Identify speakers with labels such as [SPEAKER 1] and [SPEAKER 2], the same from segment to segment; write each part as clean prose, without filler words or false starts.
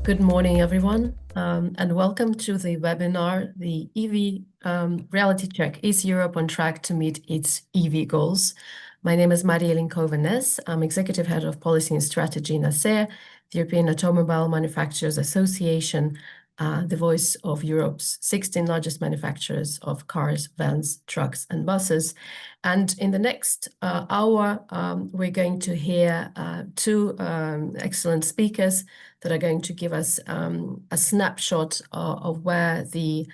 [SPEAKER 1] Good morning, everyone, and welcome to the webinar, the EV Reality Check. Is Europe on track to meet its EV goals? My name is Maria Linkova-Nijs. I'm Executive Head of Policy and Strategy in ACEA, the European Automobile Manufacturers Association, the voice of Europe's 16 largest manufacturers of cars, vans, trucks, and buses. And in the next hour, we're going to hear two excellent speakers that are going to give us a snapshot of where the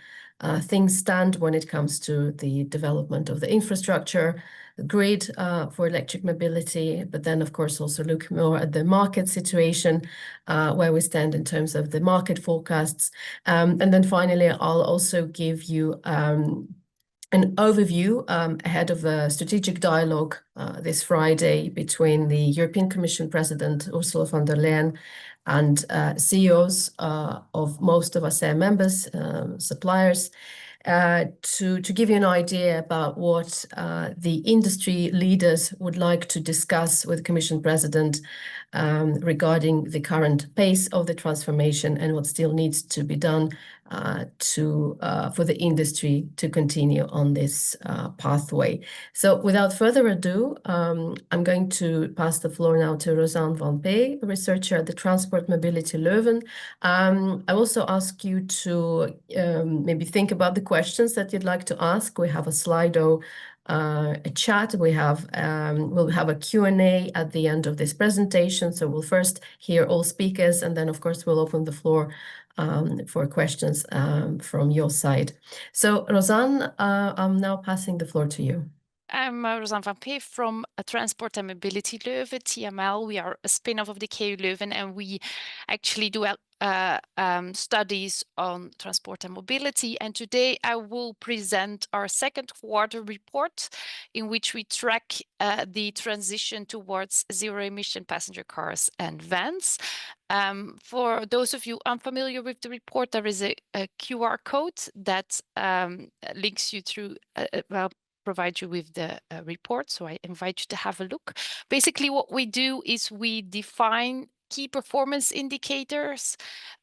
[SPEAKER 1] things stand when it comes to the development of the infrastructure, the grid for electric mobility, but then, of course, also look more at the market situation, where we stand in terms of the market forecasts. And then finally, I'll also give you an overview ahead of a strategic dialogue this Friday between the European Commission President Ursula von der Leyen and CEOs of most of ACEA members, suppliers, to give you an idea about what the industry leaders would like to discuss with the Commission President regarding the current pace of the transformation and what still needs to be done for the industry to continue on this pathway. So without further ado, I'm going to pass the floor now to Rosanne Vanpée, a researcher at the Transport Mobility Leuven. I also ask you to maybe think about the questions that you'd like to ask. We have a Slido, a chat. We'll have a Q&A at the end of this presentation. So we'll first hear all speakers, and then, of course, we'll open the floor for questions from your side. So, Rosanne, I'm now passing the floor to you.
[SPEAKER 2] I'm Rosanne Vanpée from Transport and Mobility Leuven, TML. We are a spin-off of the KU Leuven, and we actually do studies on transport and mobility. And today I will present our second quarter report in which we track the transition towards zero-emission passenger cars and vans. For those of you unfamiliar with the report, there is a QR code that links you through, provide you with the report. So I invite you to have a look. Basically, what we do is we define key performance indicators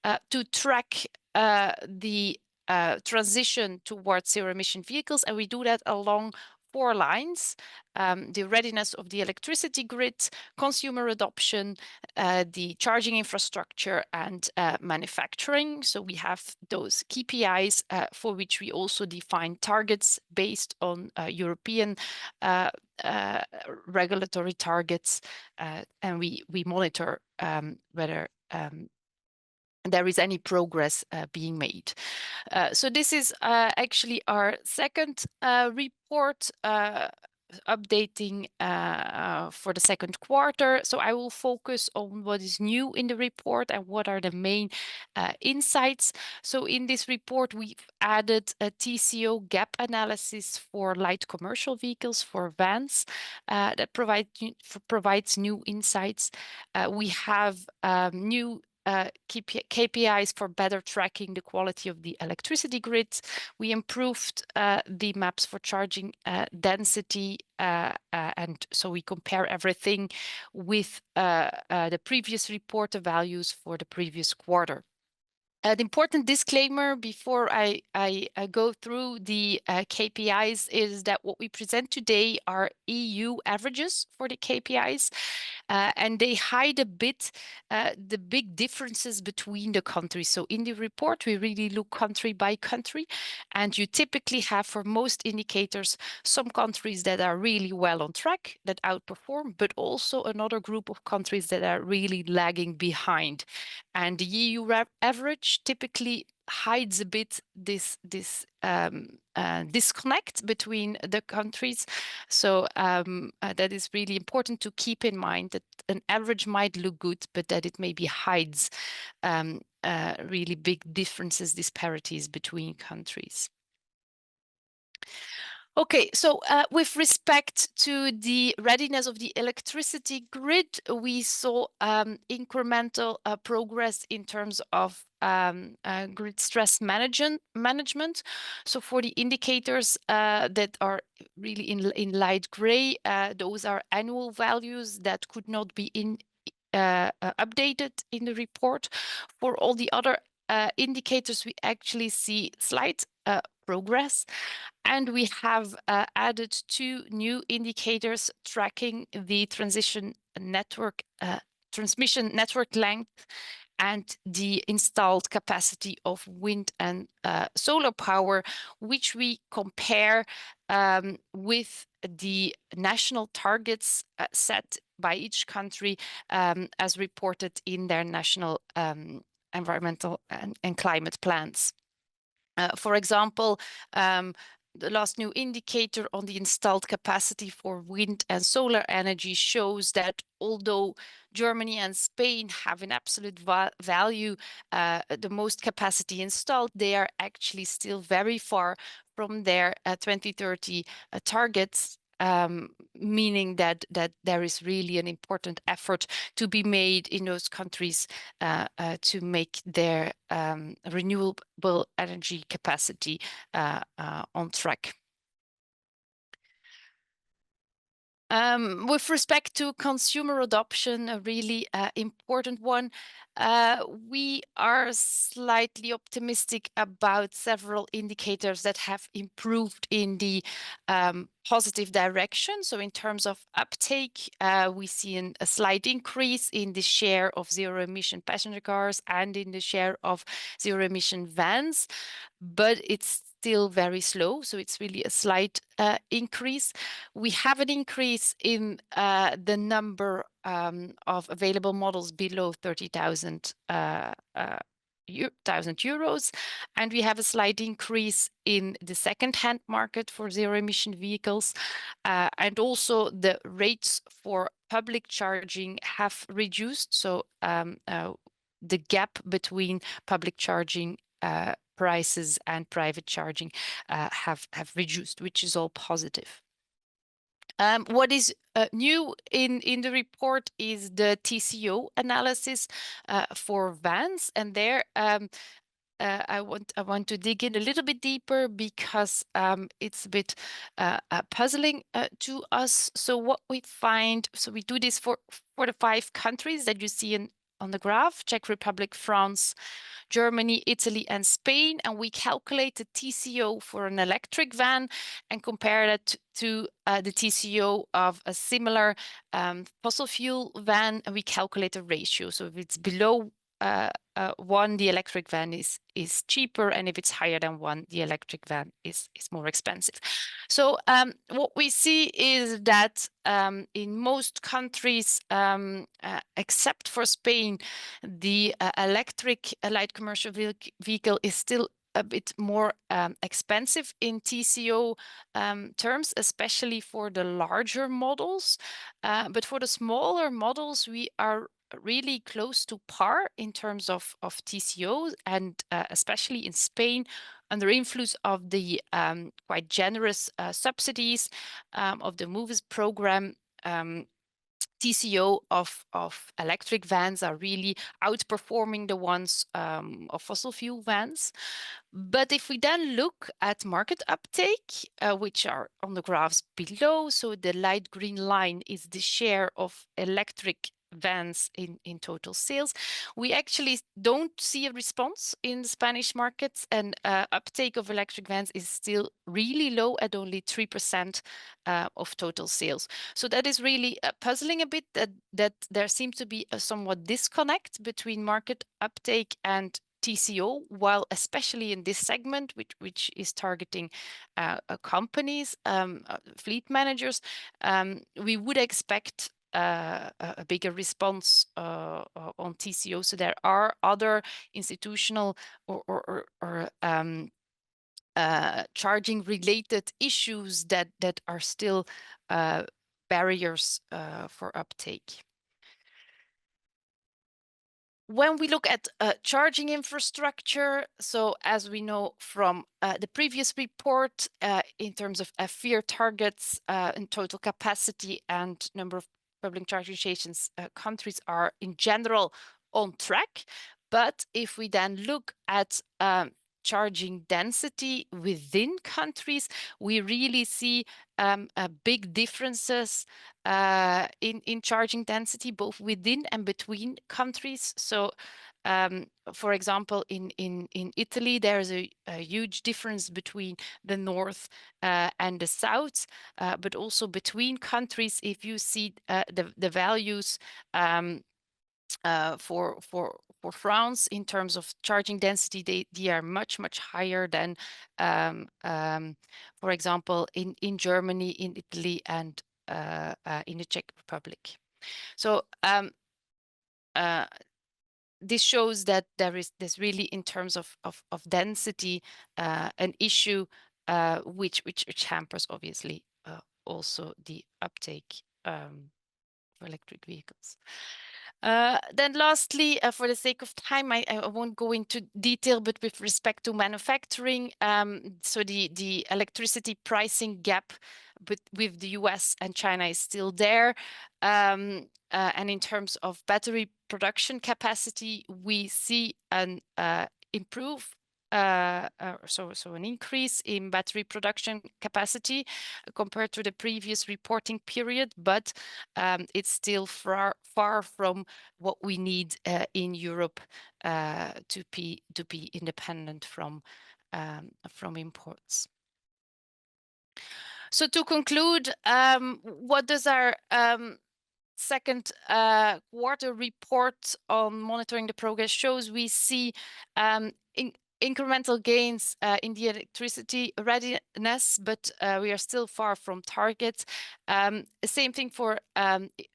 [SPEAKER 2] to track the transition towards zero-emission vehicles, and we do that along 4 lines: the readiness of the electricity grid, consumer adoption, the charging infrastructure, and manufacturing. So we have those KPIs for which we also define targets based on European regulatory targets, and we monitor whether there is any progress being made. So this is actually our second report updating for the second quarter. So I will focus on what is new in the report and what are the main insights. So in this report, we've added a TCO gap analysis for light commercial vehicles, for vans, that provides new insights. We have new KPIs for better tracking the quality of the electricity grid. We improved the maps for charging density, and so we compare everything with the previous report, the values for the previous quarter. An important disclaimer before I go through the KPIs is that what we present today are EU averages for the KPIs, and they hide a bit the big differences between the countries. So in the report, we really look country by country, and you typically have, for most indicators, some countries that are really well on track, that outperform, but also another group of countries that are really lagging behind. And the EU average typically hides a bit this disconnect between the countries. So that is really important to keep in mind, that an average might look good, but that it maybe hides really big differences, disparities between countries. Okay, so with respect to the readiness of the electricity grid, we saw incremental progress in terms of grid stress management. So for the indicators that are really in light gray, those are annual values that could not be updated in the report. For all the other indicators, we actually see slight progress. And we have added 2 new indicators tracking the transmission network length and the installed capacity of wind and solar power, which we compare with the national targets set by each country as reported in their national environmental and climate plans. For example, the last new indicator on the installed capacity for wind and solar energy shows that although Germany and Spain have in absolute value the most capacity installed, they are actually still very far from their 2030 targets. Meaning that there is really an important effort to be made in those countries to make their renewable energy capacity on track. With respect to consumer adoption, a really important one, we are slightly optimistic about several indicators that have improved in the positive direction. So in terms of uptake, we see a slight increase in the share of zero-emission passenger cars and in the share of zero-emission vans, but it's still very slow, so it's really a slight increase. We have an increase in the number of available models below 30,000 euros, and we have a slight increase in the second-hand market for zero-emission vehicles, and also the rates for public charging have reduced. So the gap between public charging prices and private charging have reduced, which is all positive. What is new in the report is the TCO analysis for vans, and there I want to dig in a little bit deeper because it's a bit puzzling to us. So what we find, so we do this for the 5 countries that you see on the graph: Czech Republic, France, Germany, Italy, and Spain, and we calculate the TCO for an electric van and compare that to the TCO of a similar fossil fuel van, and we calculate a ratio. So if it's below 1, the electric van is cheaper, and if it's higher than 1, the electric van is more expensive. So what we see is that in most countries, except for Spain, the electric light commercial vehicle is still a bit more expensive in TCO terms, especially for the larger models. But for the smaller models, we are really close to par in terms of TCO, and especially in Spain, under influence of the quite generous subsidies of the MOVES program, TCO of electric vans are really outperforming the ones of fossil fuel vans. But if we then look at market uptake, which are on the graphs below, so the light green line is the share of electric vans in total sales, we actually don't see a response in the Spanish markets, and uptake of electric vans is still really low at only 3% of total sales. So that is really puzzling a bit, that there seems to be a somewhat disconnect between market uptake and TCO, while especially in this segment, which is targeting companies, fleet managers, we would expect a bigger response on TCO. So there are other institutional or charging related issues that are still barriers for uptake. When we look at charging infrastructure, so as we know from the previous report, in terms of FEAR targets in total capacity and number of public charging stations, countries are in general on track. But if we then look at charging density within countries, we really see big differences in charging density, both within and between countries. So, for example, in Italy, there's a huge difference between the north and the south, but also between countries. If you see the values for France in terms of charging density, they are much higher than, for example, in Germany, in Italy, and in the Czech Republic. So this shows that there's really, in terms of density, an issue which hampers obviously also the uptake for electric vehicles. Then lastly, for the sake of time, I won't go into detail, but with respect to manufacturing, so the electricity pricing gap with the US and China is still there. And in terms of battery production capacity, we see an so an increase in battery production capacity compared to the previous reporting period, but it's still far from what we need in Europe to be independent from imports. So to conclude, what does our second quarter report on monitoring the progress shows? We see incremental gains in the electricity readiness, but we are still far from targets. Same thing for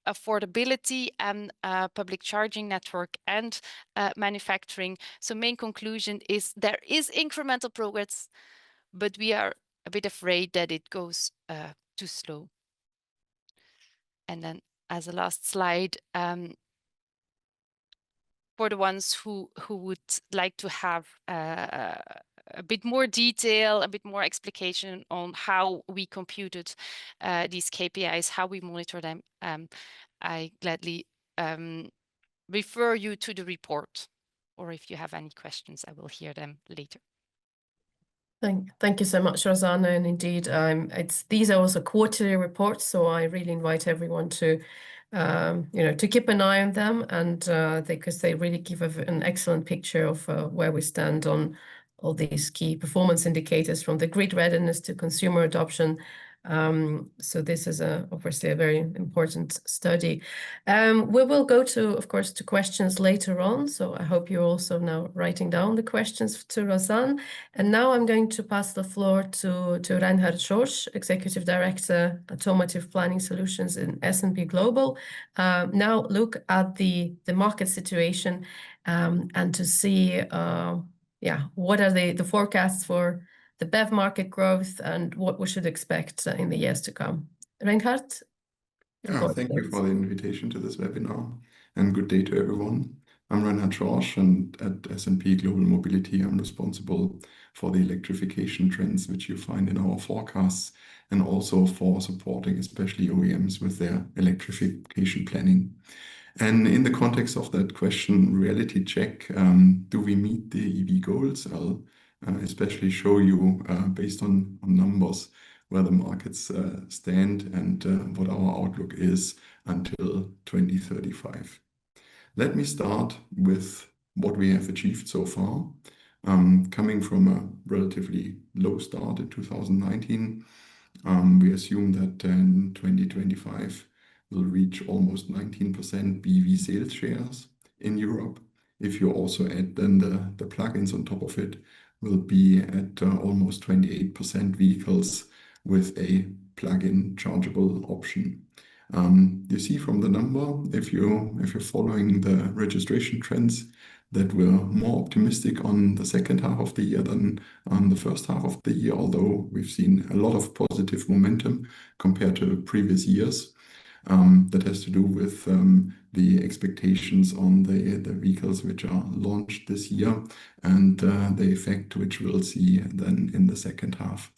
[SPEAKER 2] affordability and public charging network and manufacturing. So main conclusion is there is incremental progress, but we are a bit afraid that it goes too slow. And then as a last slide, for the ones who would like to have a bit more detail, a bit more explication on how we computed these KPIs, how we monitor them, I gladly refer you to the report, or if you have any questions, I will hear them later.
[SPEAKER 1] Thank you so much, Rosanne. And indeed, these are also quarterly reports, so I really invite everyone to to keep an eye on them, and because they really give an excellent picture of where we stand on all these key performance indicators, from the grid readiness to consumer adoption. So this is obviously a very important study. We will go to, of course, to questions later on. So I hope you're also now writing down the questions to Rosanne. And now I'm going to pass the floor to Reinhard Schorsch, Executive Director, Automotive Planning Solutions in S&P Global. Now look at the market situation and to see, what are the forecasts for the BEV market growth and what we should expect in the years to come. Reinhard?
[SPEAKER 3] Thank you for the invitation to this webinar, and good day to everyone. I'm Reinhard Schorsch, and at S&P Global Mobility, I'm responsible for the electrification trends which you find in our forecasts, and also for supporting especially OEMs with their electrification planning. And in the context of that question, reality check, do we meet the EV goals? I'll especially show you based on numbers where the markets stand and what our outlook is until 2035. Let me start with what we have achieved so far. Coming from a relatively low start in 2019, we assume that in 2025 we'll reach almost 19% BEV sales shares in Europe. If you also add then the plugins on top of it, will be at almost 28% vehicles with a plug-in chargeable option. You see from the number, if you're following the registration trends, that we're more optimistic on the second half of the year than on the first half of the year, although we've seen a lot of positive momentum compared to previous years. That has to do with the expectations on the vehicles which are launched this year and the effect which we'll see then in the second half.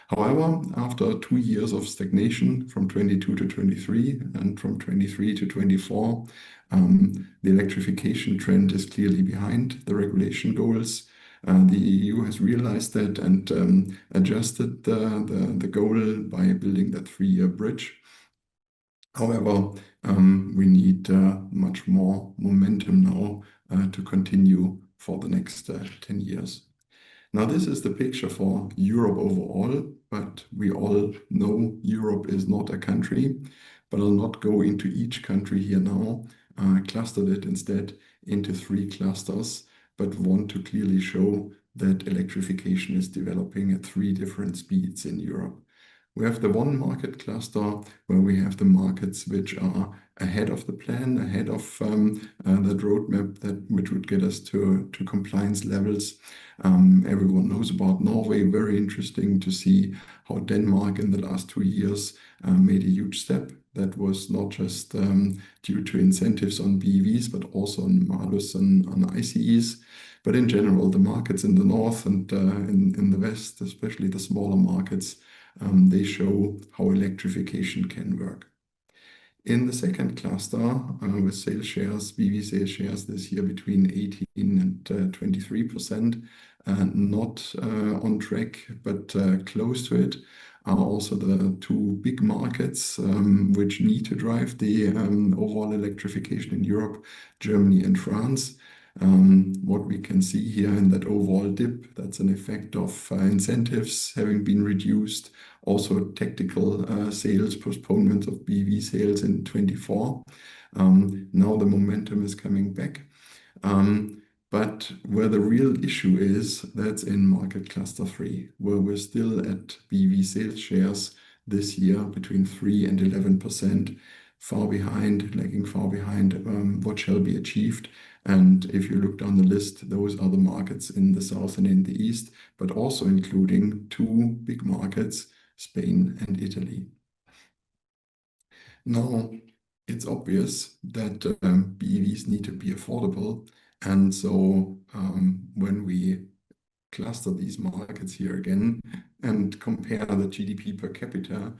[SPEAKER 3] However, after 2 years of stagnation from 22 to 23 and from 23 to 24, the electrification trend is clearly behind the regulation goals. The EU has realized that and adjusted the goal by building that 3-year bridge. However, we need much more momentum now to continue for the next 10 years. Now, this is the picture for Europe overall, but we all know Europe is not a country, but I'll not go into each country here now. Clustered it instead into 3 clusters, but want to clearly show that electrification is developing at 3 different speeds in Europe. We have the one market cluster where we have the markets which are ahead of the plan, ahead of that roadmap which would get us to compliance levels. Everyone knows about Norway. Very interesting to see how Denmark in the last 2 years made a huge step. That was not just due to incentives on BEVs, but also on malus and on ICEs. But in general, the markets in the north and in the west, especially the smaller markets, they show how electrification can work. In the second cluster, with sales shares, BEV sales shares this year between 18 and 23%, not on track, but close to it, are also the 2 big markets which need to drive the overall electrification in Europe, Germany and France. What we can see here in that overall dip, that's an effect of incentives having been reduced, also tactical sales, postponement of BEV sales in 24. Now the momentum is coming back. But where the real issue is, that's in market cluster 3, where we're still at BEV sales shares this year between 3 and 11%, far behind, lagging far behind what shall be achieved. And if you look down the list, those are the markets in the south and in the east, but also including 2 big markets, Spain and Italy. Now, it's obvious that BEVs need to be affordable. And so when we cluster these markets here again and compare the GDP per capita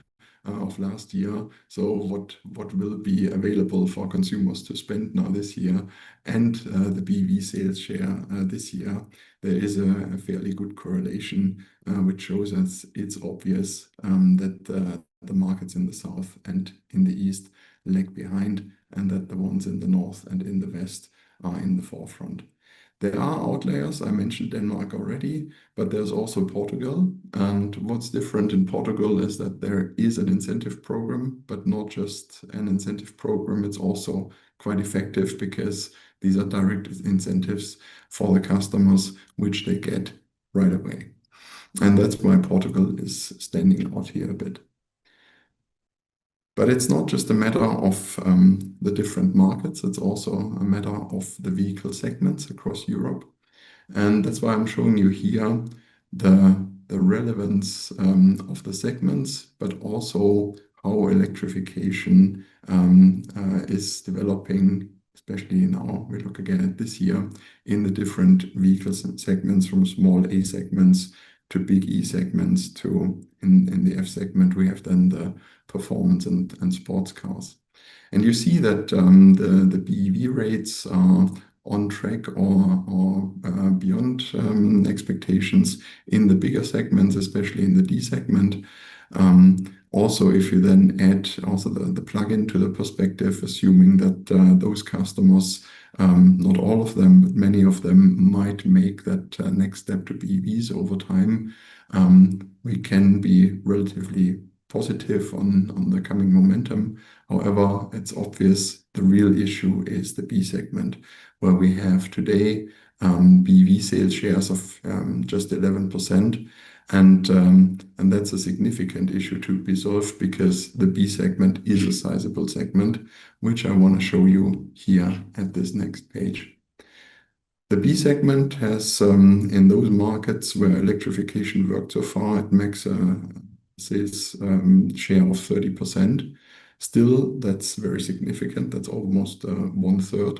[SPEAKER 3] of last year, so what will be available for consumers to spend now this year, and the BEV sales share this year, there is a fairly good correlation which shows us it's obvious that the markets in the south and in the east lag behind, and that the ones in the north and in the west are in the forefront. There are outliers. I mentioned Denmark already, but there's also Portugal. And what's different in Portugal is that there is an incentive program, but not just an incentive program. It's also quite effective because these are direct incentives for the customers, which they get right away. And that's why Portugal is standing out here a bit. But it's not just a matter of the different markets, it's also a matter of the vehicle segments across Europe. And that's why I'm showing you here the relevance of the segments, but also how electrification is developing, especially now we look again at this year, in the different vehicle segments, from small A segments to big E segments to in the F segment we have then the performance and sports cars. And you see that the BEV rates are on track or beyond expectations in the bigger segments, especially in the D segment. Also, if you then add also the plug-in to the perspective, assuming that those customers, not all of them, but many of them might make that next step to BEVs over time, we can be relatively positive on the coming momentum. However, it's obvious the real issue is the B segment, where we have today BEV sales shares of just 11%. And that's a significant issue to be solved because the B segment is a sizable segment, which I want to show you here at this next page. The B segment has, in those markets where electrification worked so far, it makes a sales share of 30%. Still, that's very significant. That's almost 1/3.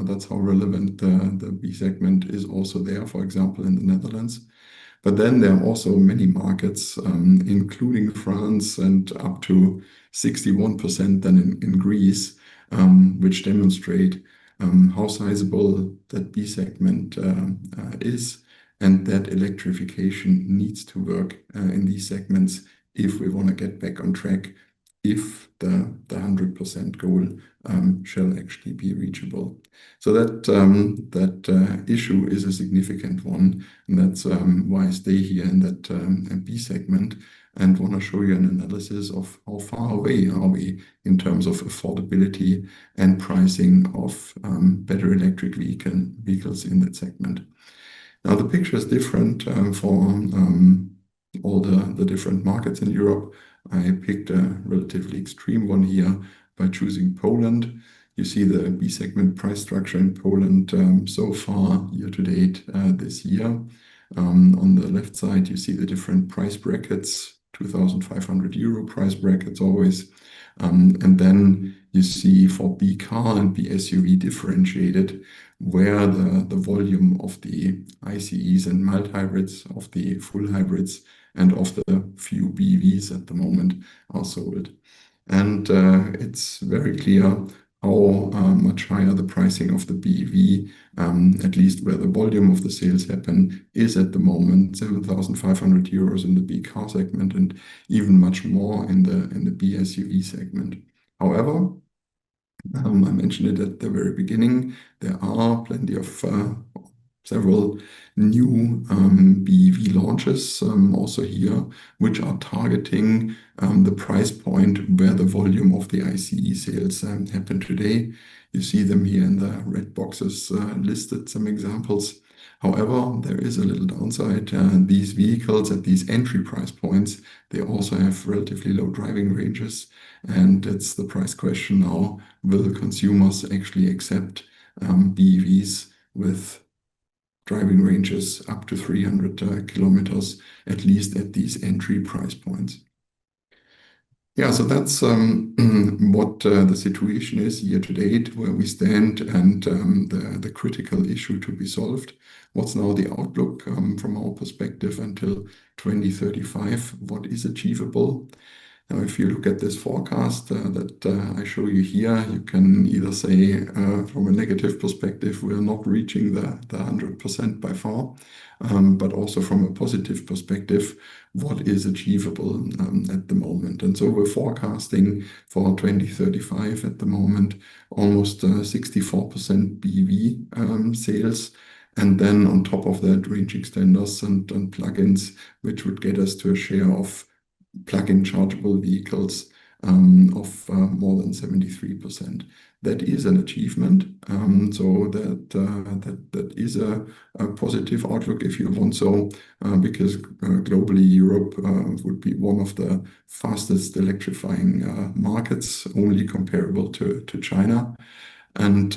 [SPEAKER 3] That's how relevant the B segment is also there, for example, in the Netherlands. But then there are also many markets, including France and up to 61% then in Greece, which demonstrate how sizable that B segment is. and that electrification needs to work in these segments if we want to get back on track, if the 100% goal shall actually be reachable. So that issue is a significant one, and that's why I stay here in that B segment and want to show you an analysis of how far away are we in terms of affordability and pricing of better electric vehicles in that segment. Now the picture is different for all the different markets in Europe. I picked a relatively extreme one here by choosing Poland. You see the B segment price structure in Poland so far year to date this year. On the left side, you see the different price brackets, 2,500 euro price brackets always. And then you see for B car and B SUV differentiated, where the volume of the ICEs and mild hybrids, of the full hybrids, and of the few BEVs at the moment are sold. And it's very clear how much higher the pricing of the BEV, at least where the volume of the sales happen, is at the moment 7,500 euros in the B car segment and even much more in the B SUV segment. However, I mentioned it at the very beginning, there are plenty of several new BEV launches also here, which are targeting the price point where the volume of the ICE sales happen today. You see them here in the red boxes listed, some examples. However, there is a little downside. These vehicles at these entry price points, they also have relatively low driving ranges. And it's the price question now, will consumers actually accept BEVs with driving ranges up to 300 kilometers, at least at these entry price points? Yeah, so that's what the situation is year to date, where we stand, and the critical issue to be solved. What's now the outlook from our perspective until 2035? What is achievable? Now, if you look at this forecast that I show you here, you can either say from a negative perspective, we're not reaching the 100% by far, but also from a positive perspective, what is achievable at the moment. And so we're forecasting for 2035 at the moment, almost 64% BEV sales. And then on top of that, range extenders and plugins, which would get us to a share of plug-in chargeable vehicles of more than 73%. That is an achievement. So that is a positive outlook, if you want so, because globally Europe would be one of the fastest electrifying markets, only comparable to China. And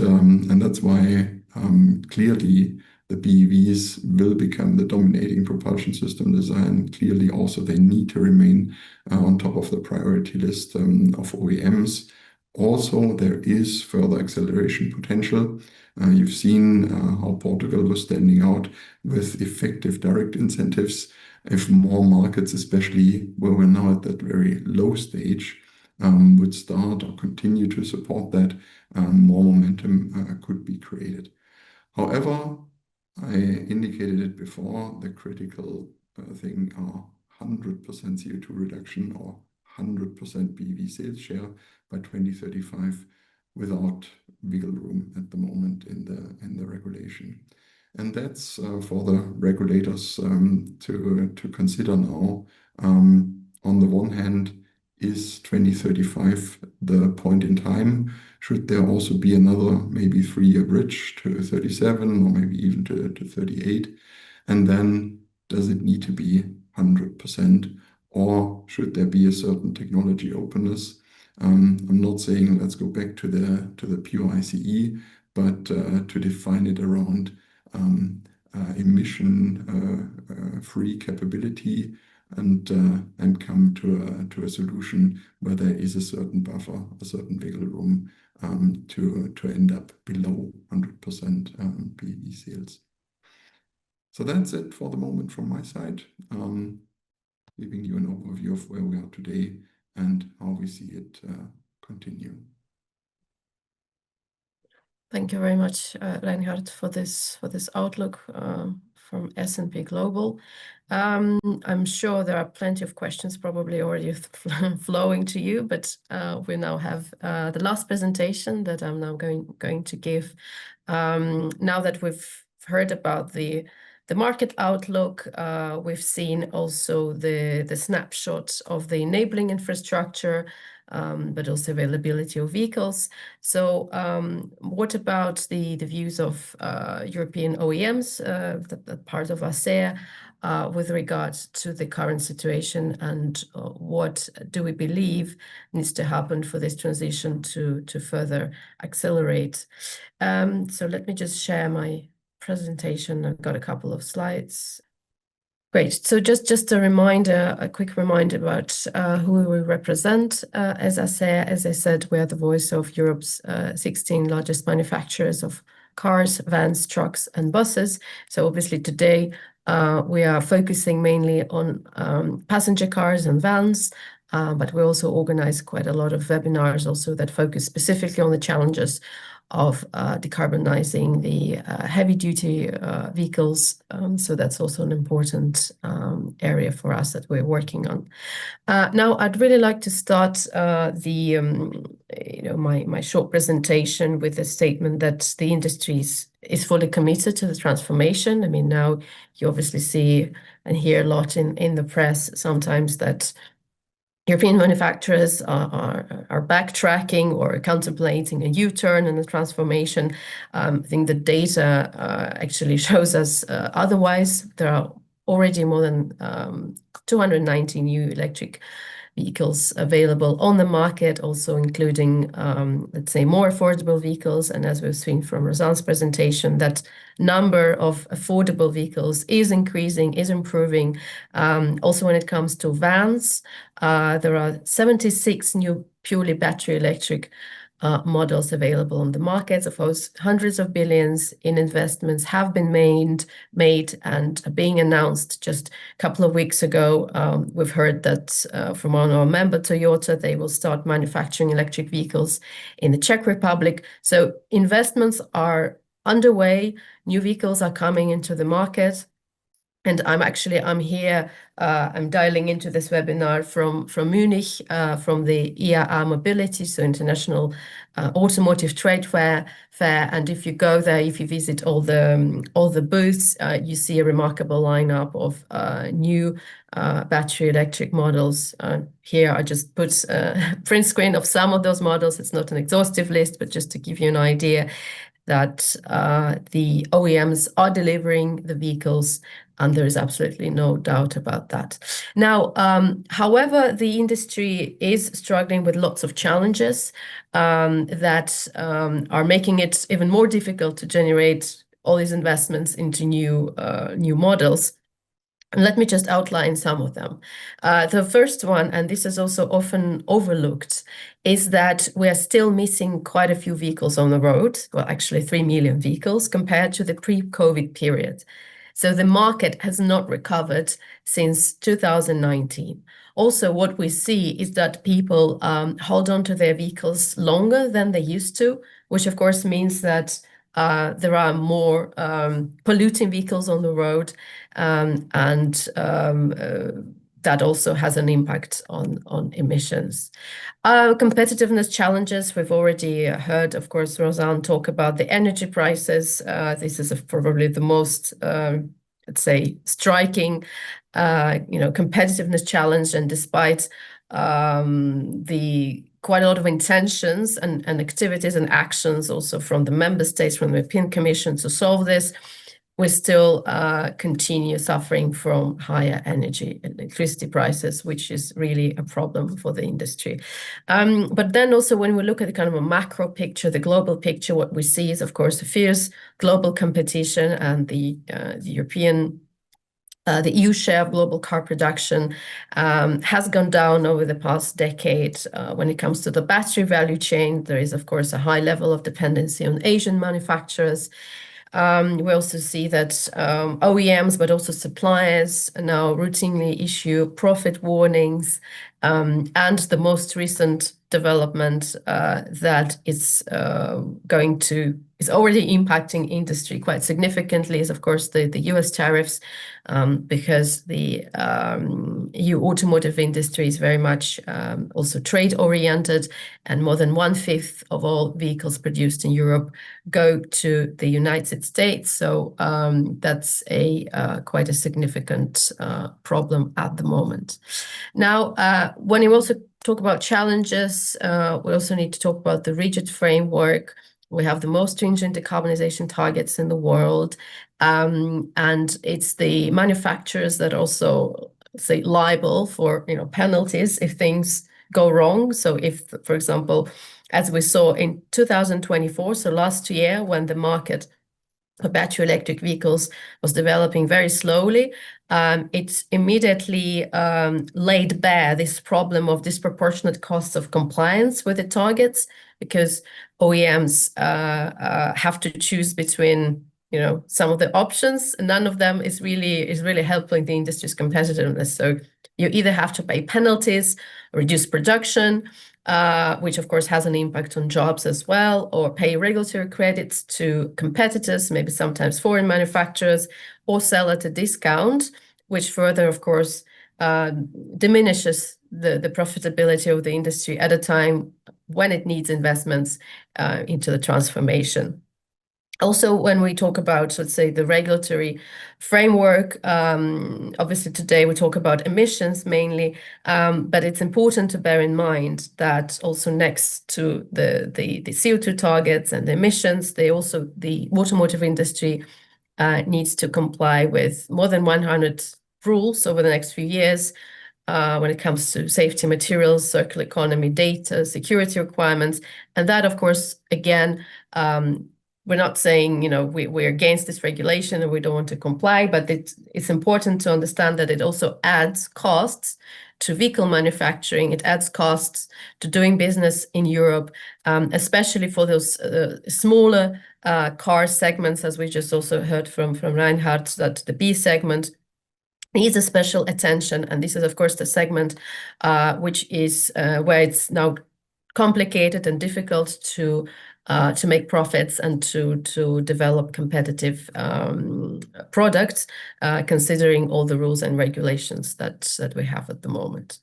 [SPEAKER 3] that's why clearly the BEVs will become the dominating propulsion system design. Clearly also they need to remain on top of the priority list of OEMs. Also, there is further acceleration potential. You've seen how Portugal was standing out with effective direct incentives. If more markets, especially where we're now at that very low stage, would start or continue to support that, more momentum could be created. However, I indicated it before, the critical thing are 100% CO2 reduction or 100% BEV sales share by 2035 without wiggle room at the moment in the regulation. And that's for the regulators to consider now. On the one hand, is 2035 the point in time? Should there also be another maybe 3-year bridge to 37 or maybe even to 38? And then does it need to be 100%, or should there be a certain technology openness? I'm not saying let's go back to the pure ICE, but to define it around emission free capability and come to a solution where there is a certain buffer, a certain wiggle room to end up below 100% BEV sales. So that's it for the moment from my side, giving you an overview of where we are today and how we see it continue.
[SPEAKER 1] Thank you very much, Reinhard, for this outlook from S&P Global. I'm sure there are plenty of questions probably already flowing to you, but we now have the last presentation that I'm now going to give. Now that we've heard about the market outlook, we've seen also the snapshot of the enabling infrastructure, but also availability of vehicles. So what about the views of European OEMs, that part of ACEA, with regards to the current situation, and what do we believe needs to happen for this transition to further accelerate? So let me just share my presentation. I've got a couple of slides. Great. So just a reminder, a quick reminder about who we represent as ACEA. As I said, we are the voice of Europe's 16 largest manufacturers of cars, vans, trucks, and buses. So obviously today we are focusing mainly on passenger cars and vans, but we also organize quite a lot of webinars also that focus specifically on the challenges of decarbonizing the heavy-duty vehicles. So that's also an important area for us that we're working on. Now, I'd really like to start my short presentation with a statement that the industry is fully committed to the transformation. I mean, now you obviously see and hear a lot in the press sometimes that European manufacturers are backtracking or contemplating a U-turn in the transformation. I think the data actually shows us otherwise. There are already more than 290 new electric vehicles available on the market, also including, let's say, more affordable vehicles. And as we've seen from Rosanne's presentation, that number of affordable vehicles is increasing, is improving. Also, when it comes to vans, there are 76 new purely battery electric models available on the market. Of course, hundreds of billions in investments have been made and being announced just a couple of weeks ago. We've heard that from our member Toyota, they will start manufacturing electric vehicles in the Czech Republic. So investments are underway. New vehicles are coming into the market. And I'm here, I'm dialing into this webinar from Munich, from the IAA Mobility, so International Automotive Trade Fair. And if you go there, if you visit all the booths, you see a remarkable lineup of new battery electric models. Here I just put a print screen of some of those models. It's not an exhaustive list, but just to give you an idea that the OEMs are delivering the vehicles, and there is absolutely no doubt about that. Now, however, the industry is struggling with lots of challenges that are making it even more difficult to generate all these investments into new models. And let me just outline some of them. The first one, and this is also often overlooked, is that we are still missing quite a few vehicles on the road. Well, actually 3 million vehicles compared to the pre-COVID period. So the market has not recovered since 2019. Also, what we see is that people hold on to their vehicles longer than they used to, which of course means that there are more polluting vehicles on the road, and that also has an impact on emissions. Competitiveness challenges, we've already heard, of course, Rosanne talk about the energy prices. This is probably the most, let's say, striking, competitiveness challenge. And despite the quite a lot of intentions and activities and actions also from the member states, from the European Commission to solve this, we still continue suffering from higher energy and electricity prices, which is really a problem for the industry. But then also when we look at the kind of a macro picture, the global picture, what we see is, of course, a fierce global competition, and the EU share of global car production has gone down over the past decade. When it comes to the battery value chain, there is, of course, a high level of dependency on Asian manufacturers. We also see that OEMs, but also suppliers, now routinely issue profit warnings. And the most recent development that is already impacting industry quite significantly is, of course, the US tariffs, because the EU automotive industry is very much also trade oriented, and more than 1/5 of all vehicles produced in Europe go to the United States. So that's quite a significant problem at the moment. Now, when you also talk about challenges, we also need to talk about the rigid framework. We have the most stringent decarbonization targets in the world, and it's the manufacturers that also say liable for penalties if things go wrong. So if, for example, as we saw in 2024, so last year, when the market for battery electric vehicles was developing very slowly, it immediately laid bare this problem of disproportionate costs of compliance with the targets, because OEMs have to choose between some of the options, and none of them is really helping the industry's competitiveness. So you either have to pay penalties, reduce production, which of course has an impact on jobs as well, or pay regulatory credits to competitors, maybe sometimes foreign manufacturers, or sell at a discount, which further, of course, diminishes the profitability of the industry at a time when it needs investments into the transformation. Also, when we talk about, let's say, the regulatory framework, obviously today we talk about emissions mainly, but it's important to bear in mind that also next to the CO2 targets and the emissions, the automotive industry needs to comply with more than 100 rules over the next few years when it comes to safety materials, circular economy, data, security requirements. And that, of course, again, we're not saying, we're against this regulation and we don't want to comply, but it's important to understand that it also adds costs to vehicle manufacturing. It adds costs to doing business in Europe, especially for those smaller car segments, as we just also heard from Reinhard, that the B segment needs a special attention. And this is, of course, the segment which is where it's now complicated and difficult to make profits and to develop competitive products, considering all the rules and regulations that we have at the moment.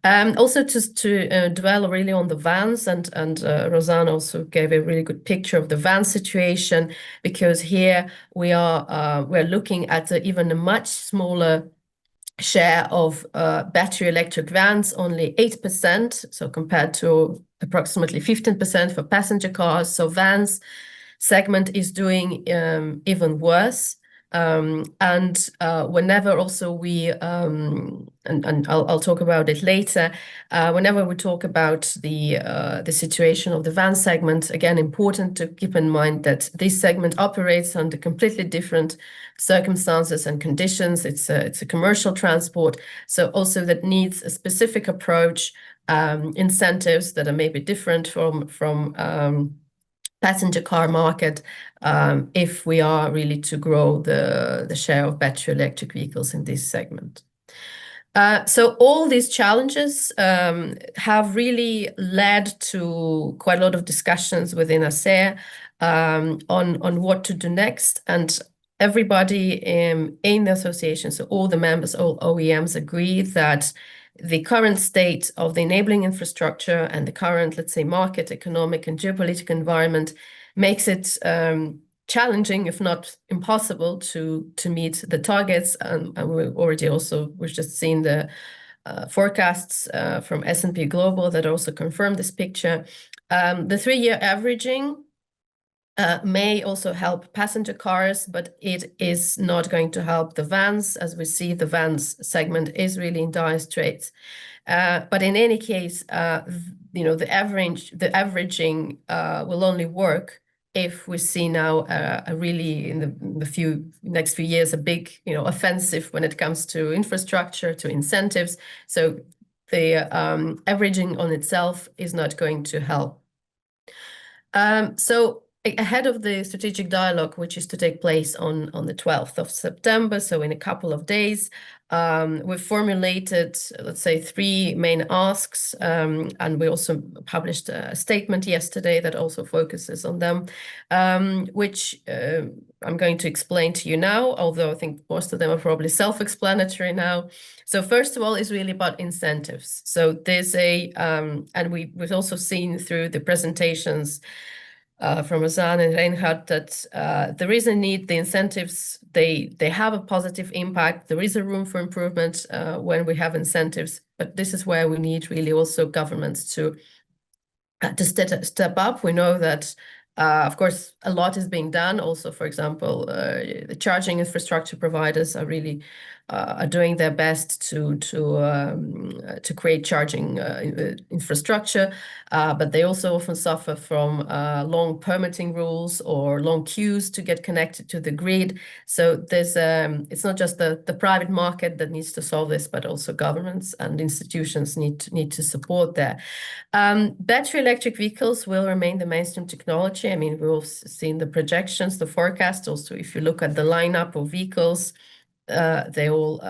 [SPEAKER 1] Also, to dwell really on the vans, and Rosanne also gave a really good picture of the van situation, because here we're looking at even a much smaller share of battery electric vans, only 8%, so compared to approximately 15% for passenger cars. So vans segment is doing even worse. And whenever also we, and I'll talk about it later, whenever we talk about the situation of the van segment, again, important to keep in mind that this segment operates under completely different circumstances and conditions. It's a commercial transport, so also that needs a specific approach, incentives that are maybe different from passenger car market, if we are really to grow the share of battery electric vehicles in this segment. So all these challenges have really led to quite a lot of discussions within ACEA on what to do next. And everybody in the association, so all the members, all OEMs, agree that the current state of the enabling infrastructure and the current, let's say, market, economic and geopolitical environment makes it challenging, if not impossible, to meet the targets. And we've just seen the forecasts from S&P Global that also confirm this picture. The 3-year averaging may also help passenger cars, but it is not going to help the vans. As we see, the vans segment is really in dire straits. But in any case, the averaging will only work if we see now a really in the next few years a big offensive when it comes to infrastructure, to incentives. So the averaging on itself is not going to help. So ahead of the strategic dialogue, which is to take place on the 12th of September, so in a couple of days, we've formulated, let's say, 3 main asks, and we also published a statement yesterday that also focuses on them, which I'm going to explain to you now, although I think most of them are probably self-explanatory now. So first of all, is really about incentives. So there's and we've also seen through the presentations from Rosanne and Reinhard that there is a need. The incentives, they have a positive impact. There is a room for improvement when we have incentives, but this is where we need really also governments to step up. We know that, of course, a lot is being done. Also, for example, the charging infrastructure providers are really are doing their best to create charging infrastructure, but they also often suffer from long permitting rules or long queues to get connected to the grid. So there's it's not just the private market that needs to solve this, but also governments and institutions need to support there. Battery electric vehicles will remain the mainstream technology. I mean, we've all seen the projections, the forecast. Also, if you look at the lineup of vehicles, they all,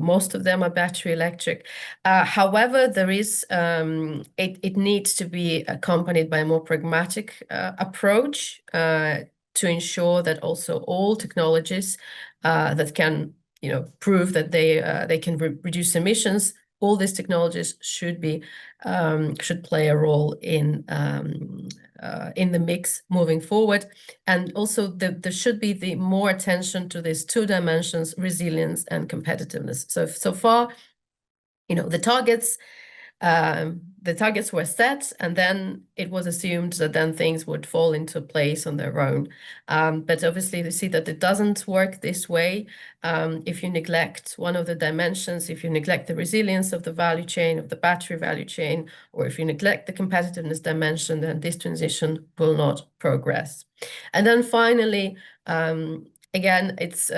[SPEAKER 1] most of them are battery electric. However, there is, it needs to be accompanied by a more pragmatic approach to ensure that also all technologies that can, prove that they can reduce emissions, all these technologies should play a role in the mix moving forward. And also there should be the more attention to these 2 dimensions, resilience and competitiveness. So far, the targets were set, and then it was assumed that then things would fall into place on their own. But obviously, we see that it doesn't work this way. If you neglect one of the dimensions, if you neglect the resilience of the value chain, of the battery value chain, or if you neglect the competitiveness dimension, then this transition will not progress. And then finally, again, it's,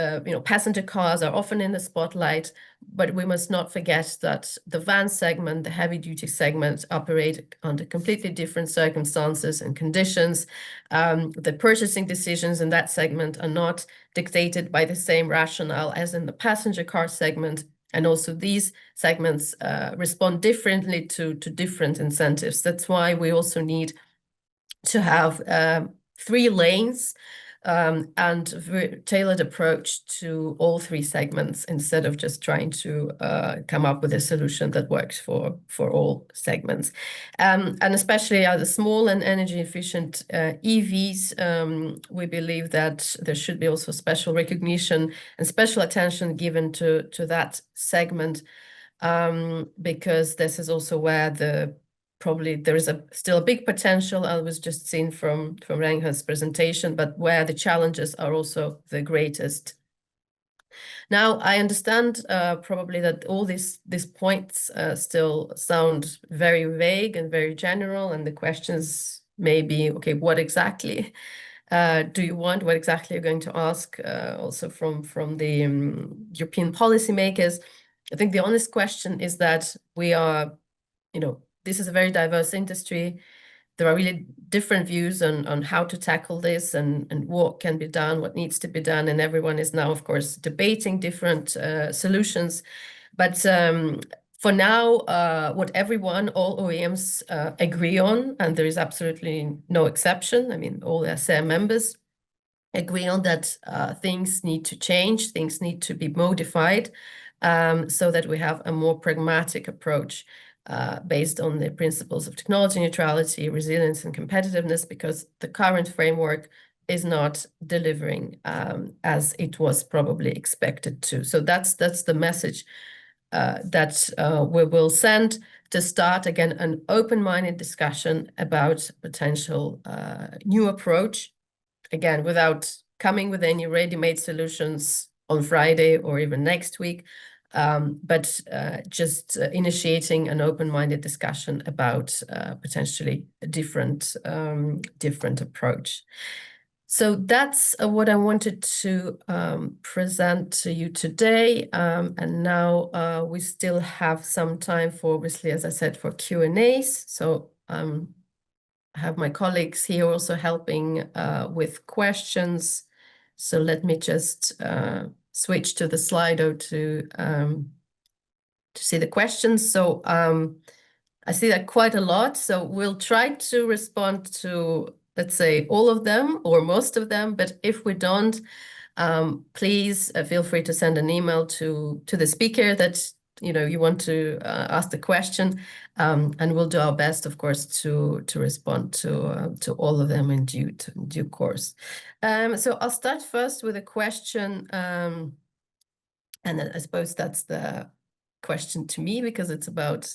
[SPEAKER 1] passenger cars are often in the spotlight, but we must not forget that the van segment, the heavy-duty segment, operate under completely different circumstances and conditions. The purchasing decisions in that segment are not dictated by the same rationale as in the passenger car segment. And also these segments respond differently to different incentives. That's why we also need to have 3 lanes and a tailored approach to all 3 segments instead of just trying to come up with a solution that works for all segments. And especially the small and energy efficient EVs, we believe that there should be also special recognition and special attention given to that segment, because this is also where probably there is still a big potential. I was just seeing from Reinhard's presentation, but where the challenges are also the greatest. Now, I understand probably that all these points still sound very vague and very general, and the questions may be, okay, what exactly do you want? What exactly are you going to ask also from the European policymakers? I think the honest question is that we are, this is a very diverse industry. There are really different views on how to tackle this and what can be done, what needs to be done. And everyone is now, of course, debating different solutions. But for now, what all OEMs agree on, and there is absolutely no exception. I mean, all ACEA members agree on that things need to change, things need to be modified so that we have a more pragmatic approach based on the principles of technology neutrality, resilience, and competitiveness, because the current framework is not delivering as it was probably expected to. So that's the message that we will send to start, again, an open-minded discussion about potential new approach, again, without coming with any ready-made solutions on Friday or even next week, but just initiating an open-minded discussion about potentially a different approach. So that's what I wanted to present to you today. And now we still have some time for, obviously, as I said, for Q&As. So I have my colleagues here also helping with questions. So let me just switch to the Slido to see the questions. So I see that quite a lot. So we'll try to respond to, let's say, all of them or most of them. But if we don't, please feel free to send an email to the speaker that you want to ask the question, and we'll do our best, of course, to respond to all of them in due course. So I'll start first with a question, and I suppose that's the question to me because it's about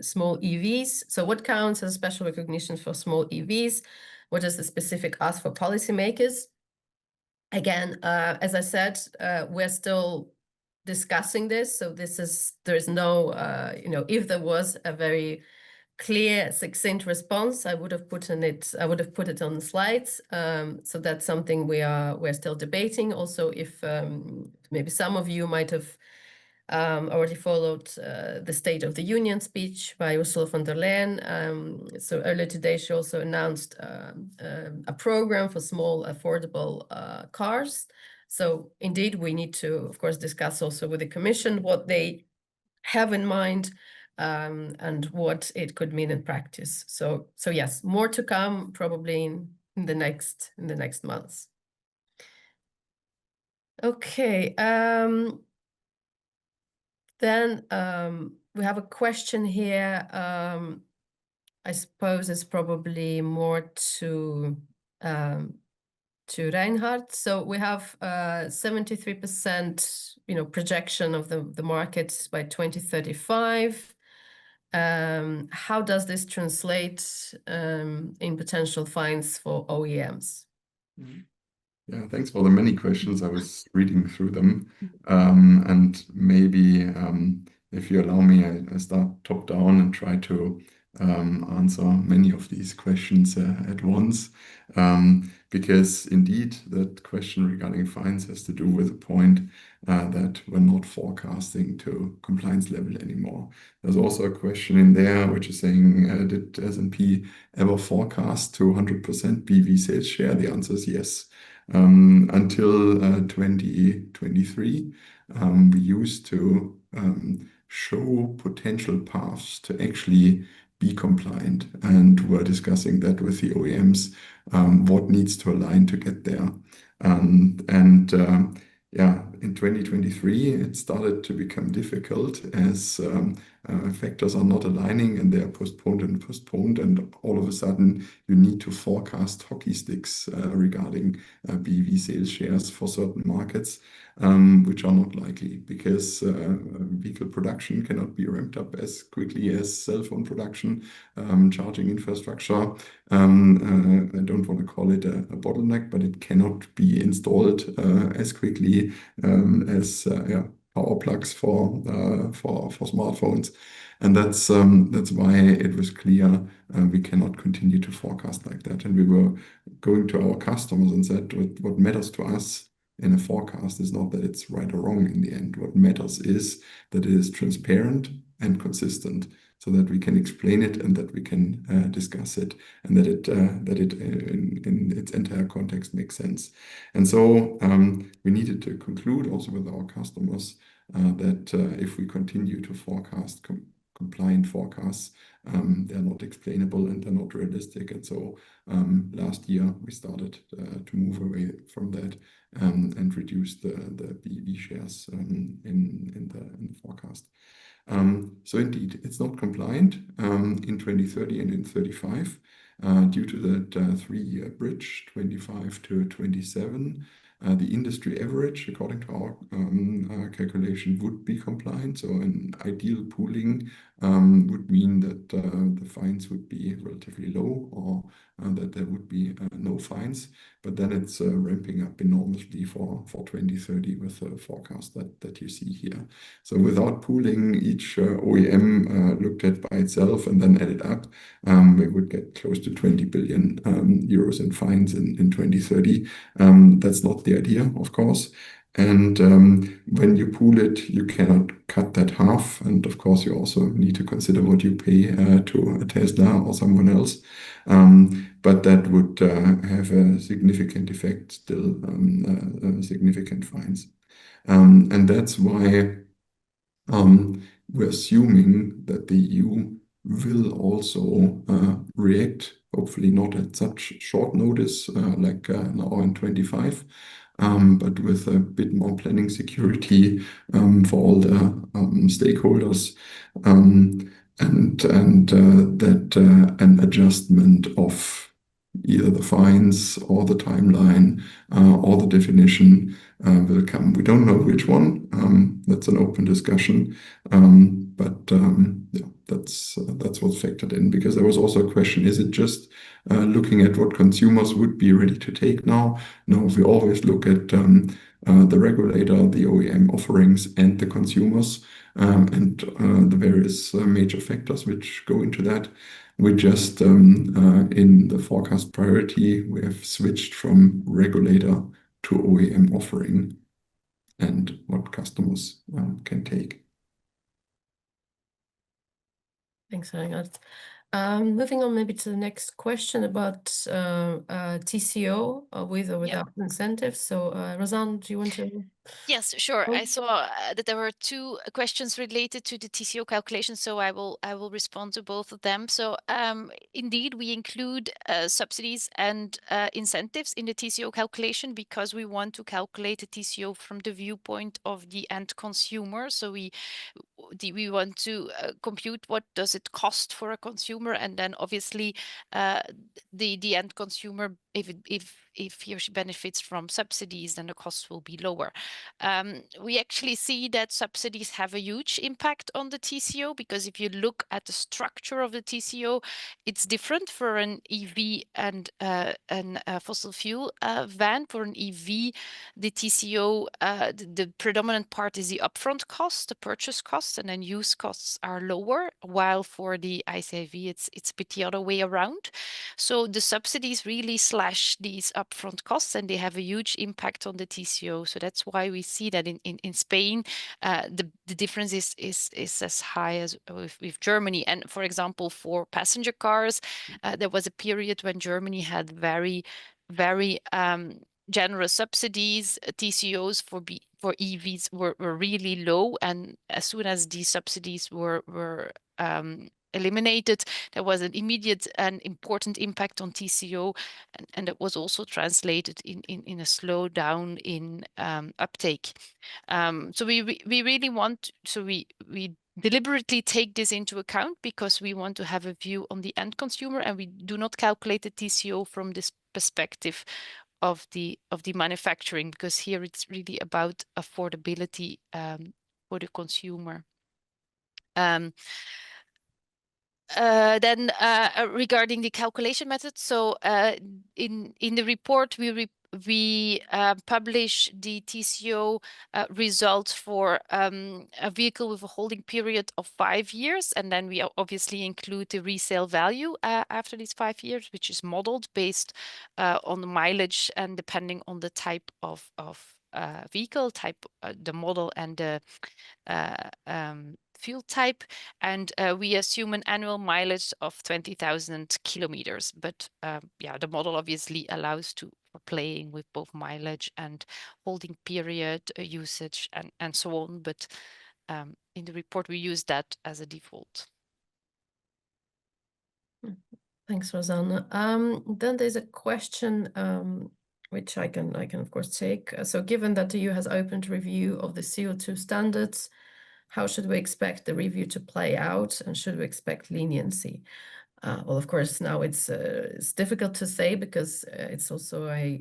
[SPEAKER 1] small EVs. So what counts as special recognition for small EVs? What does the specific ask for policymakers? Again, as I said, we're still discussing this. So there's no, if there was a very clear, succinct response, I would have put it on the slides. So that's something we're still debating. Also, if maybe some of you might have already followed the State of the Union speech by Ursula von der Leyen. So earlier today, she also announced a program for small, affordable cars. So indeed, we need to, of course, discuss also with the Commission what they have in mind and what it could mean in practice. So yes, more to come probably in the next months. Okay. Then we have a question here. I suppose it's probably more to Reinhard. So we have 73%, projection of the market by 2035. How does this translate in potential fines for OEMs?
[SPEAKER 3] Yeah, thanks for the many questions. I was reading through them. And maybe if you allow me, I start top down and try to answer many of these questions at once. Because indeed, that question regarding fines has to do with the point that we're not forecasting to compliance level anymore. There's also a question in there which is saying, did S&P ever forecast to 100% BEV sales share? The answer is yes. Until 2023, we used to show potential paths to actually be compliant, and we're discussing that with the OEMs, what needs to align to get there. Yeah, in 2023, it started to become difficult as factors are not aligning and they are postponed, and all of a sudden you need to forecast hockey sticks regarding BEV sales shares for certain markets, which are not likely because vehicle production cannot be ramped up as quickly as cell phone production, charging infrastructure. I don't want to call it a bottleneck, but it cannot be installed as quickly as power plugs for smartphones, and that's why it was clear we cannot continue to forecast like that. And we were going to our customers and said, what matters to us in a forecast is not that it's right or wrong in the end. What matters is that it is transparent and consistent, so that we can explain it and that we can discuss it, and that it in its entire context makes sense. And so we needed to conclude also with our customers that if we continue to forecast compliant forecasts, they're not explainable and they're not realistic. And so last year we started to move away from that and reduce the BEV shares in the forecast. So indeed, it's not compliant in 2030 and in 35 due to that 3-year bridge, 25 to 27. The industry average, according to our calculation, would be compliant. So an ideal pooling would mean that the fines would be relatively low, or that there would be no fines. But then it's ramping up enormously for 2030 with the forecast that you see here. So without pooling, each OEM looked at by itself and then added up, we would get close to 20 billion euros in fines in 2030. That's not the idea, of course. And when you pool it, you cannot cut that half. And of course, you also need to consider what you pay to a Tesla or someone else. But that would have a significant effect, still significant fines. And that's why we're assuming that the EU will also react, hopefully not at such short notice like now in 25, but with a bit more planning security for all the stakeholders, and that an adjustment of either the fines or the timeline or the definition will come. We don't know which one. That's an open discussion. But yeah, that's what's factored in, because there was also a question, is it just looking at what consumers would be ready to take now? No, we always look at the regulator, the OEM offerings, and the consumers, and the various major factors which go into that. We just, in the forecast priority, we have switched from regulator to OEM offering and what customers can take.
[SPEAKER 1] Thanks, Reinhard. Moving on maybe to the next question about TCO with or without incentives. So, Rosanne, do you want to?
[SPEAKER 2] Yes, sure. I saw that there were two questions related to the TCO calculation, so I will respond to both of them. So indeed, we include subsidies and incentives in the TCO calculation because we want to calculate the TCO from the viewpoint of the end consumer. So we want to compute what does it cost for a consumer, and then obviously the end consumer, if he or she benefits from subsidies, then the cost will be lower. We actually see that subsidies have a huge impact on the TCO, because if you look at the structure of the TCO, it's different for an EV and a fossil fuel van. For an EV, the TCO, the predominant part is the upfront cost, the purchase cost, and then use costs are lower, while for the ICV, it's a bit the other way around. So the subsidies really slash these upfront costs, and they have a huge impact on the TCO. So that's why we see that in Spain, the difference is as high as with Germany. And for example, for passenger cars, there was a period when Germany had very generous subsidies. TCOs for EVs were really low, and as soon as these subsidies were eliminated, there was an immediate and important impact on TCO, and it was also translated in a slowdown in uptake. So we really want, so we deliberately take this into account because we want to have a view on the end consumer, and we do not calculate the TCO from this perspective of the manufacturing, because here it's really about affordability for the consumer. Then regarding the calculation method, so in the report we publish the TCO results for a vehicle with a holding period of 5 years, and then we obviously include the resale value after these 5 years, which is modeled based on the mileage and depending on the type of vehicle type, the model and the fuel type, and we assume an annual mileage of 20,000 kilometers. But yeah, the model obviously allows for playing with both mileage and holding period usage and so on. But in the report, we use that as a default.
[SPEAKER 1] Thanks, Rosanne. Then there's a question which I can of course take. So given that the EU has opened review of the CO2 standards, how should we expect the review to play out, and should we expect leniency? Well, of course, now it's difficult to say because it's also a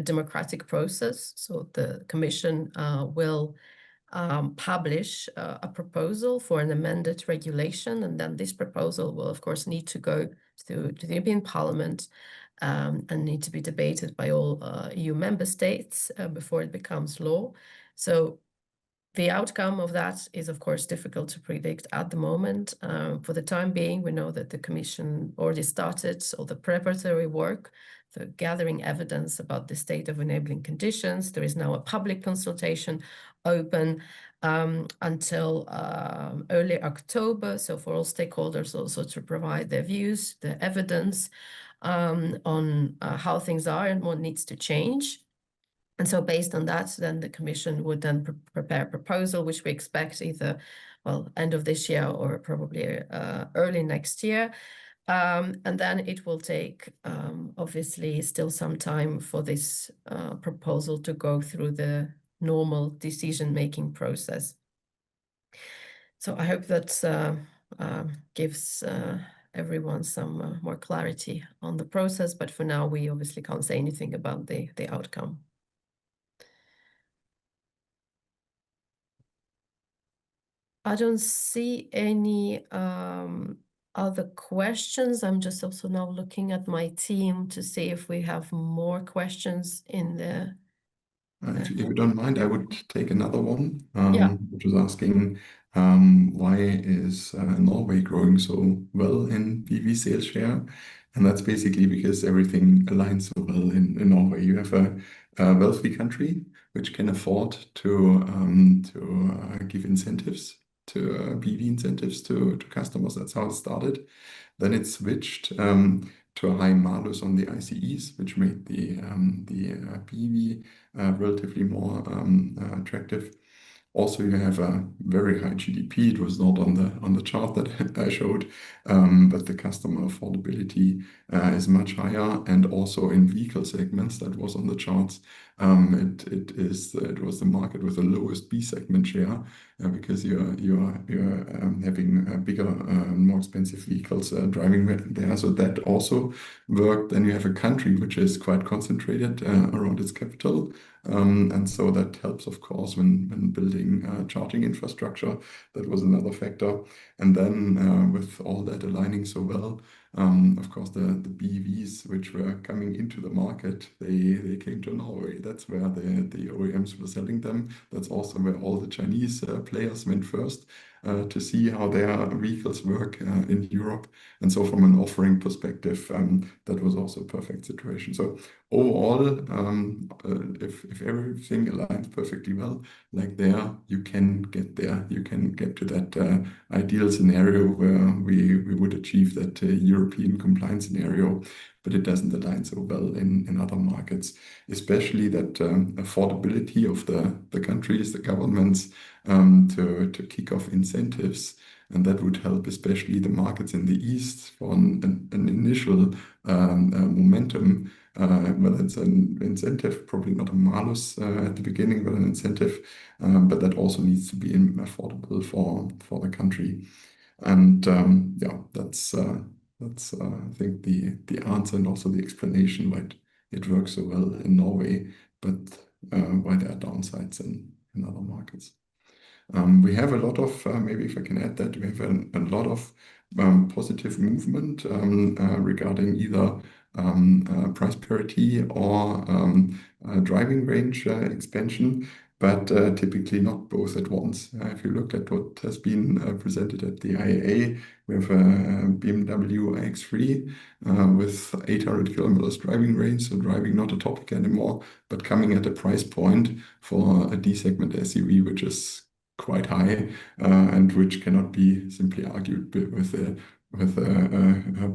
[SPEAKER 1] democratic process. So the Commission will publish a proposal for an amended regulation, and then this proposal will, of course, need to go to the European Parliament and need to be debated by all EU member states before it becomes law. So the outcome of that is, of course, difficult to predict at the moment. For the time being, we know that the Commission already started all the preparatory work, the gathering evidence about the state of enabling conditions. There is now a public consultation open until early October, so for all stakeholders also to provide their views, the evidence on how things are and what needs to change. And so based on that, then the Commission would then prepare a proposal, which we expect either, well, end of this year or probably early next year. And then it will take, obviously, still some time for this proposal to go through the normal decision-making process. So I hope that gives everyone some more clarity on the process, but for now, we obviously can't say anything about the outcome. I don't see any other questions. I'm just also now looking at my team to see if we have more questions in the...
[SPEAKER 3] If you don't mind, I would take another one,
[SPEAKER 1] Yeah.
[SPEAKER 3] which was asking why is Norway growing so well in PV sales share? And that's basically because everything aligns so well in Norway. You have a wealthy country which can afford to give incentives to PV incentives to customers. That's how it started. Then it switched to a high malus on the ICEs, which made the PV relatively more attractive. Also, you have a very high GDP. It was not on the chart that I showed, but the customer affordability is much higher, and also in vehicle segments that was on the charts. It was the market with the lowest B segment share because you're having bigger, more expensive vehicles driving there. So that also worked. Then you have a country which is quite concentrated around its capital. And so that helps, of course, when building charging infrastructure. That was another factor. And then with all that aligning so well, of course, the BEVs which were coming into the market, they came to Norway. That's where the OEMs were selling them. That's also where all the Chinese players went first to see how their vehicles work in Europe. And so from an offering perspective, that was also a perfect situation. So overall, if everything aligns perfectly well, like there, you can get there. You can get to that ideal scenario where we would achieve that European compliance scenario, but it doesn't align so well in other markets, especially that affordability of the countries, the governments, to kick off incentives. And that would help, especially the markets in the East, for an initial momentum, whether it's an incentive, probably not a malus at the beginning, but an incentive. But that also needs to be affordable for the country. And yeah, that's I think the answer and also the explanation why it works so well in Norway, but why there are downsides in other markets. We have a lot of, maybe if I can add that, we have a lot of positive movement regarding either price parity or driving range expansion, but typically not both at once. If you look at what has been presented at the IAA, we have a BMW iX3 with 800 kilometers driving range, so driving not a topic anymore, but coming at a price point for a D-segment SUV, which is quite high and which cannot be simply argued with the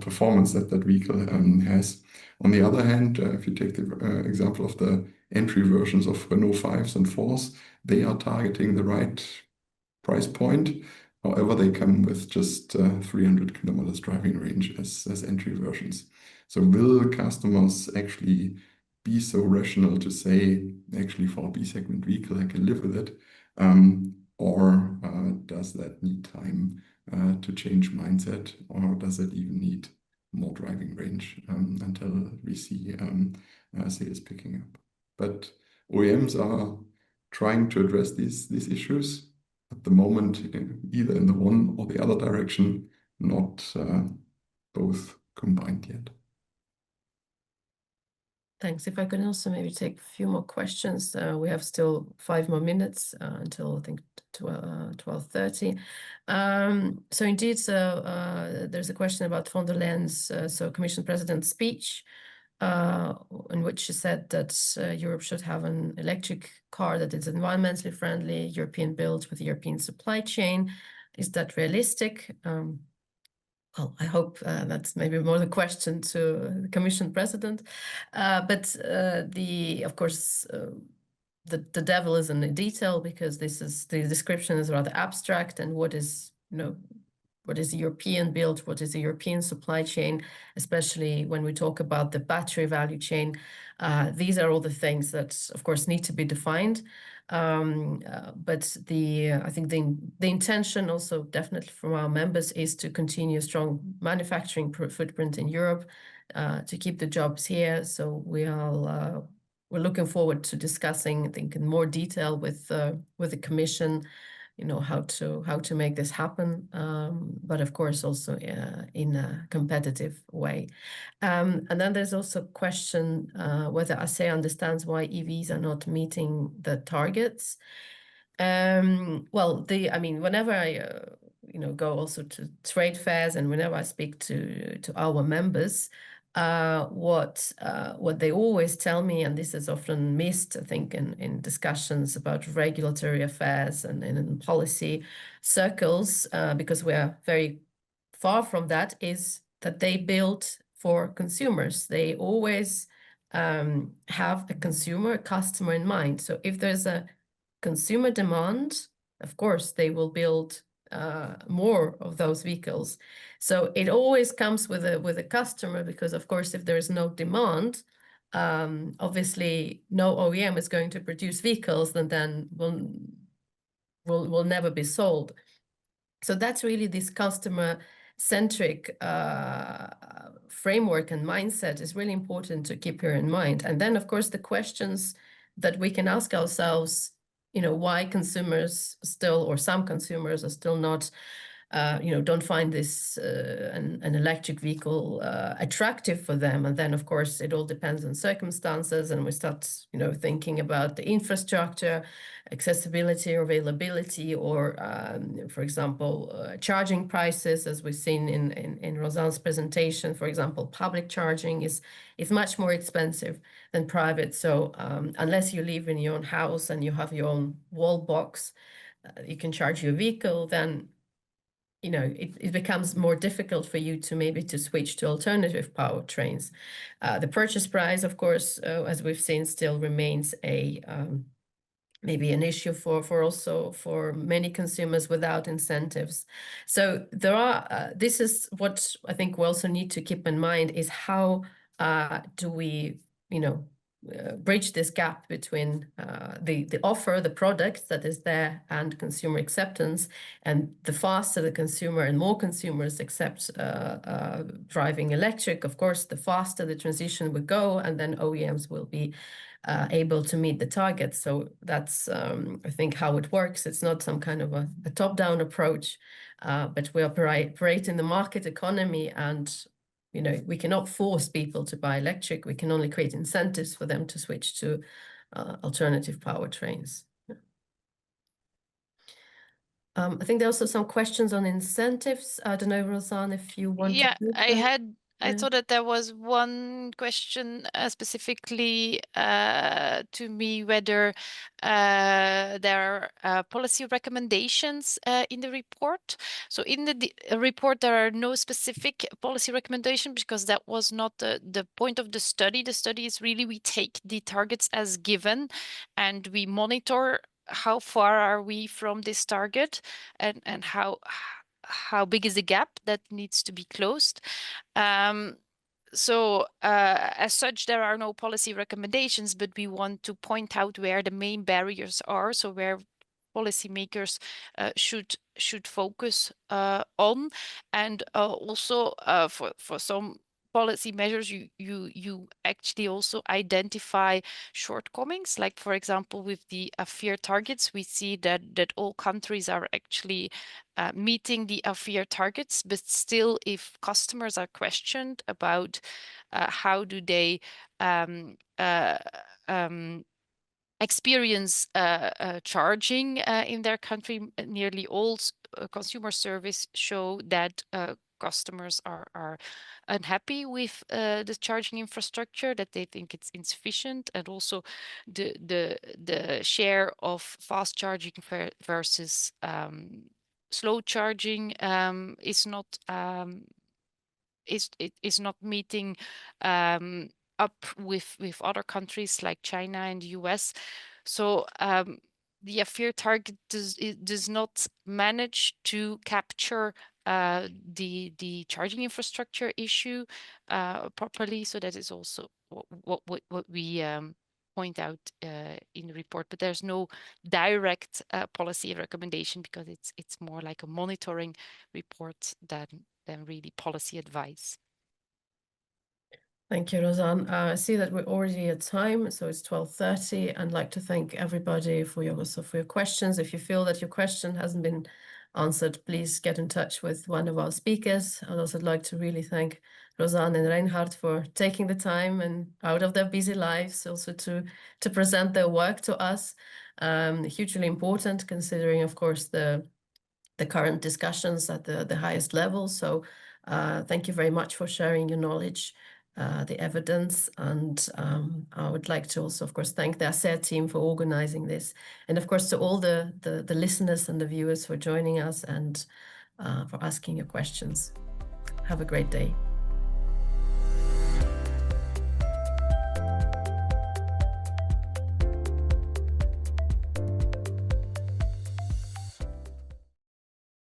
[SPEAKER 3] performance that vehicle has. On the other hand, if you take the example of the entry versions of Renault 5s and 4s, they are targeting the right price point. However, they come with just 300 kilometers driving range as entry versions. So will customers actually be so rational to say, actually for a B-segment vehicle, I can live with it? Or does that need time to change mindset, or does it even need more driving range until we see sales picking up? But OEMs are trying to address these issues at the moment, either in the one or the other direction, not both combined yet.
[SPEAKER 1] Thanks. If I could also maybe take a few more questions. We have still 5 more minutes until I think 12:30. So indeed, there's a question about von der Leyen's Commission President's speech, in which she said that Europe should have an electric car that is environmentally friendly, European built with European supply chain. Is that realistic? Well, I hope that's maybe more the question to the Commission President. But of course, the devil is in the detail, because the description is rather abstract, and what is European built, what is the European supply chain, especially when we talk about the battery value chain. These are all the things that, of course, need to be defined. But I think the intention also definitely from our members is to continue a strong manufacturing footprint in Europe, to keep the jobs here. So we're looking forward to discussing, I think, in more detail with the Commission, how to make this happen, but of course also in a competitive way. And then there's also a question whether ACEA understands why EVs are not meeting the targets. Well, whenever I go also to trade fairs, and whenever I speak to our members, what they always tell me, and this is often missed, I think, in discussions about regulatory affairs and in policy circles, because we are very far from that, is that they build for consumers. They always have a customer in mind. So if there's a consumer demand, of course, they will build more of those vehicles. So it always comes with a customer, because of course, if there is no demand, obviously no OEM is going to produce vehicles that then will never be sold. So that's really this customer-centric framework and mindset is really important to keep here in mind. And then, of course, the questions that we can ask ourselves, why consumers still, or some consumers are still not, don't find this an electric vehicle attractive for them. And then, of course, it all depends on circumstances, and we start, thinking about the infrastructure, accessibility or availability, or, for example, charging prices, as we've seen in Rosanne's presentation. For example, public charging is much more expensive than private. So unless you live in your own house and you have your own wall box, you can charge your vehicle, then it becomes more difficult for you to switch to alternative powertrains. The purchase price, of course, as we've seen, still remains maybe an issue for many consumers without incentives. So this is what I think we also need to keep in mind, is how do we, bridge this gap between the offer, the product that is there, and consumer acceptance. And the faster the consumer and more consumers accept driving electric, of course, the faster the transition will go, and then OEMs will be able to meet the targets. So that's, I think, how it works. It's not some kind of a top-down approach, but we operate in the market economy, and we cannot force people to buy electric. We can only create incentives for them to switch to alternative powertrains. I think there are also some questions on incentives. I don't know, Rosanne, if you want to.
[SPEAKER 2] I thought that there was one question specifically to me, whether there are policy recommendations in the report. So in the report, there are no specific policy recommendations, because that was not the point of the study. The study is really, we take the targets as given, and we monitor how far are we from this target, and how big is the gap that needs to be closed. So as such, there are no policy recommendations, but we want to point out where the main barriers are, so where policymakers should focus on, and also for some policy measures, you actually also identify shortcomings. Like, for example, with the AFIR targets, we see that all countries are actually meeting the AFIR targets, but still, if customers are questioned about how do they experience charging in their country, nearly all consumer surveys show that customers are unhappy with the charging infrastructure, that they think it's insufficient, and also the share of fast charging versus slow charging is not meeting up with other countries like China and the US. So the FEAR target does not manage to capture the charging infrastructure issue properly. So that is also what we point out in the report. But there's no direct policy recommendation, because it's more like a monitoring report than really policy advice.
[SPEAKER 1] Thank you, Rosanne. I see that we're already at time, so it's 12:30. I'd like to thank everybody for your questions. If you feel that your question hasn't been answered, please get in touch with one of our speakers. I'd also like to really thank Rosanne and Reinhard for taking the time and out of their busy lives also to present their work to us. Hugely important, considering, of course, the current discussions at the highest level. So thank you very much for sharing your knowledge, the evidence, and I would like to also, of course, thank the ACEA team for organizing this, and of course to all the listeners and the viewers for joining us and for asking your questions. Have a great day.